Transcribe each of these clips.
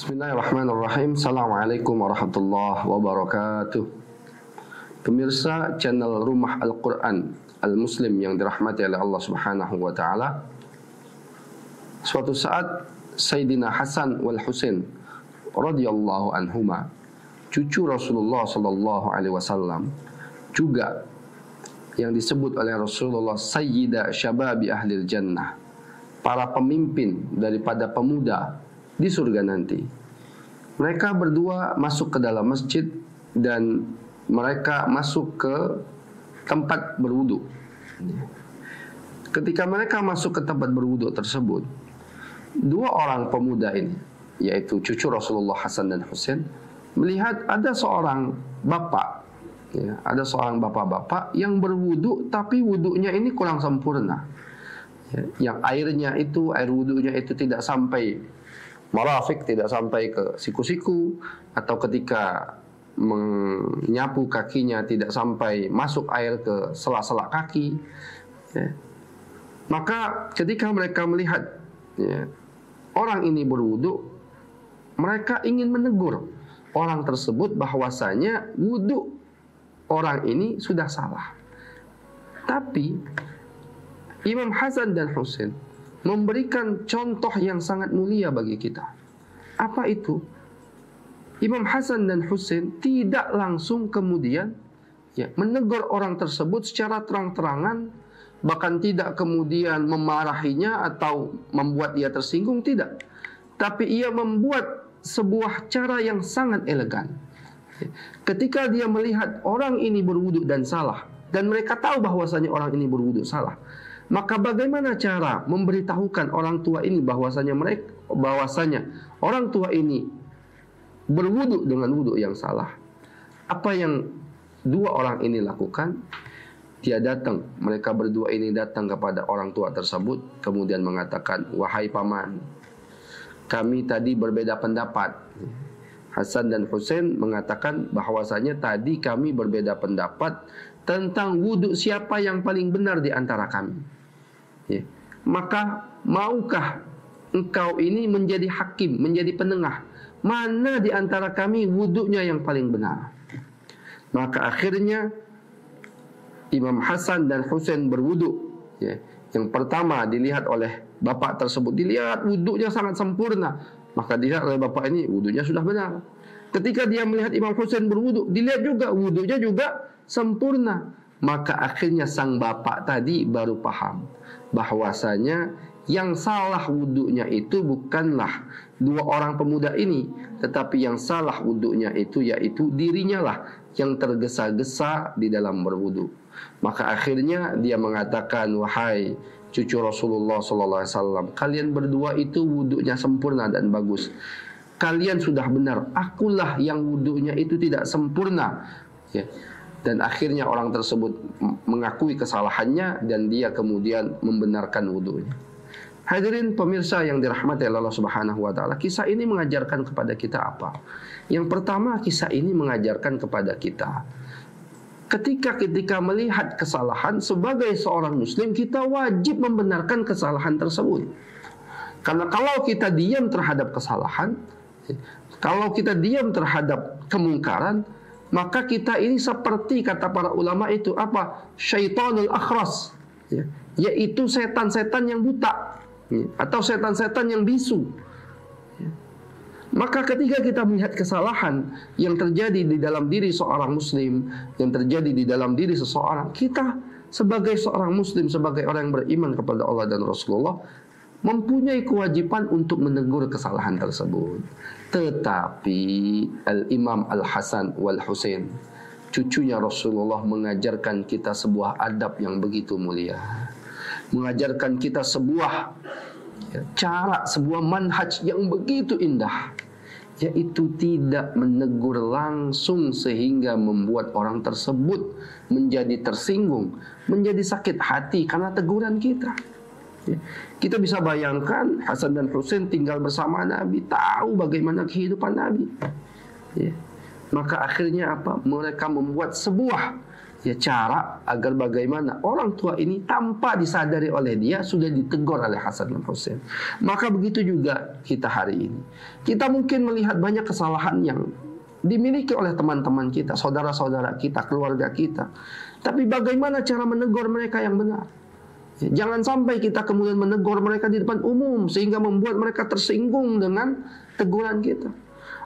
Bismillahirrahmanirrahim. Assalamualaikum warahmatullahi wabarakatuh. Pemirsa channel Rumah Al-Quran Al-Muslim yang dirahmati oleh Allah Subhanahu wa ta'ala, suatu saat Sayyidina Hasan wal Husain radhiyallahu anhuma, cucu Rasulullah sallallahu alaihi wasallam, juga yang disebut oleh Rasulullah Sayyida Syababi Ahlil Jannah, para pemimpin daripada pemuda di surga nanti. Mereka berdua masuk ke dalam masjid dan mereka masuk ke tempat berwudu. Ketika mereka masuk ke tempat berwudu tersebut, dua orang pemuda ini, yaitu cucu Rasulullah Hasan dan Husain, melihat ada seorang bapak, ada seorang bapak-bapak yang berwudu, tapi wudunya ini kurang sempurna. Yang airnya itu, air wudunya itu tidak sampai marafik, tidak sampai ke siku-siku, atau ketika menyapu kakinya tidak sampai masuk air ke sela-sela kaki. Maka ketika mereka melihat orang ini berwudu, mereka ingin menegur orang tersebut bahwasanya wudu orang ini sudah salah. Tapi Imam Hasan dan Husain memberikan contoh yang sangat mulia bagi kita. Apa itu? Imam Hasan dan Husain tidak langsung kemudian menegur orang tersebut secara terang-terangan, bahkan tidak kemudian memarahinya atau membuat dia tersinggung, tidak. Tapi ia membuat sebuah cara yang sangat elegan. Ketika dia melihat orang ini berwudu dan salah, dan mereka tahu bahwasanya orang ini berwudu salah, maka bagaimana cara memberitahukan orang tua ini bahwasanya orang tua ini berwudu dengan wudu yang salah? Apa yang dua orang ini lakukan? Dia datang, mereka berdua ini datang kepada orang tua tersebut, kemudian mengatakan, "Wahai paman, kami tadi berbeda pendapat." Hasan dan Husain mengatakan bahwasanya tadi kami berbeda pendapat tentang wudu siapa yang paling benar di antara kami. Maka maukah engkau ini menjadi hakim, menjadi penengah, mana di antara kami wudunya yang paling benar? Maka akhirnya Imam Hasan dan Husain berwudu. Yang pertama dilihat oleh bapak tersebut, dilihat wudunya sangat sempurna, maka dilihat oleh bapak ini wudunya sudah benar. Ketika dia melihat Imam Husain berwudu, dilihat juga wudunya juga sempurna. Maka akhirnya sang bapak tadi baru paham bahwasanya yang salah wudunya itu bukanlah dua orang pemuda ini, tetapi yang salah wudunya itu yaitu dirinya lah yang tergesa-gesa di dalam berwudu. Maka akhirnya dia mengatakan, "Wahai cucu Rasulullah sallallahu alaihi wasallam, kalian berdua itu wudunya sempurna dan bagus. Kalian sudah benar, akulah yang wudunya itu tidak sempurna." Dan akhirnya orang tersebut mengakui kesalahannya dan dia kemudian membenarkan wudunya. Hadirin pemirsa yang dirahmati Allah Subhanahu wa ta'ala, kisah ini mengajarkan kepada kita apa? Yang pertama, kisah ini mengajarkan kepada kita, ketika melihat kesalahan sebagai seorang muslim, kita wajib membenarkan kesalahan tersebut. Karena kalau kita diam terhadap kesalahan, kalau kita diam terhadap kemungkaran, maka kita ini seperti kata para ulama itu apa? Syaitanul akhras, yaitu setan-setan yang buta, atau setan-setan yang bisu. Maka ketika kita melihat kesalahan yang terjadi di dalam diri seorang muslim, yang terjadi di dalam diri seseorang, kita sebagai seorang muslim, sebagai orang yang beriman kepada Allah dan Rasulullah, mempunyai kewajiban untuk menegur kesalahan tersebut. Tetapi Al-Imam Al-Hasan wal Husain, cucunya Rasulullah, mengajarkan kita sebuah adab yang begitu mulia, mengajarkan kita sebuah cara, sebuah manhaj yang begitu indah, yaitu tidak menegur langsung sehingga membuat orang tersebut menjadi tersinggung, menjadi sakit hati karena teguran kita. Kita bisa bayangkan Hasan dan Husain tinggal bersama Nabi, tahu bagaimana kehidupan Nabi. Maka akhirnya apa? Mereka membuat sebuah cara agar bagaimana orang tua ini tanpa disadari oleh dia sudah ditegur oleh Hasan dan Husain. Maka begitu juga kita hari ini. Kita mungkin melihat banyak kesalahan yang dimiliki oleh teman-teman kita, saudara-saudara kita, keluarga kita. Tapi bagaimana cara menegur mereka yang benar? Jangan sampai kita kemudian menegur mereka di depan umum sehingga membuat mereka tersinggung dengan teguran kita.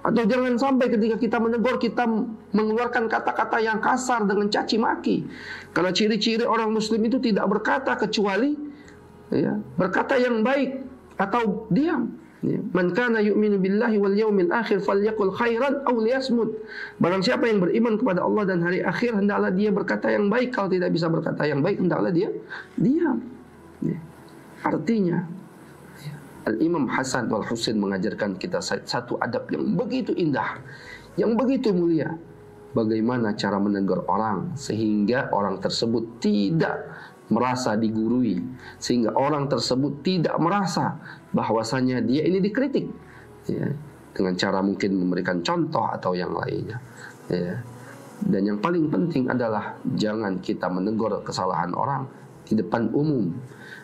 Atau jangan sampai ketika kita menegur, kita mengeluarkan kata-kata yang kasar dengan caci maki. Karena ciri-ciri orang muslim itu tidak berkata kecuali berkata yang baik atau diam. Man kana yu'minu billahi wal yawmil akhir falyaqul khairan aw liyasmut. Barang siapa yang beriman kepada Allah dan hari akhir, hendaklah dia berkata yang baik. Kalau tidak bisa berkata yang baik, hendaklah dia diam. Artinya Al-Imam Hasan wal Husain mengajarkan kita satu adab yang begitu indah, yang begitu mulia. Bagaimana cara menegur orang sehingga orang tersebut tidak merasa digurui, sehingga orang tersebut tidak merasa bahwasanya dia ini dikritik, dengan cara mungkin memberikan contoh atau yang lainnya. Dan yang paling penting adalah jangan kita menegur kesalahan orang di depan umum.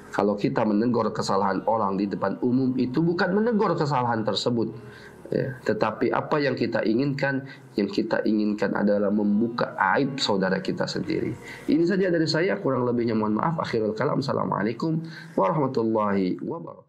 Kalau kita menegur kesalahan orang di depan umum, itu bukan menegur kesalahan tersebut, tetapi apa yang kita inginkan? Yang kita inginkan adalah membuka aib saudara kita sendiri. Ini saja dari saya, kurang lebihnya mohon maaf. Akhirul kalam. Assalamualaikum warahmatullahi wabarakatuh.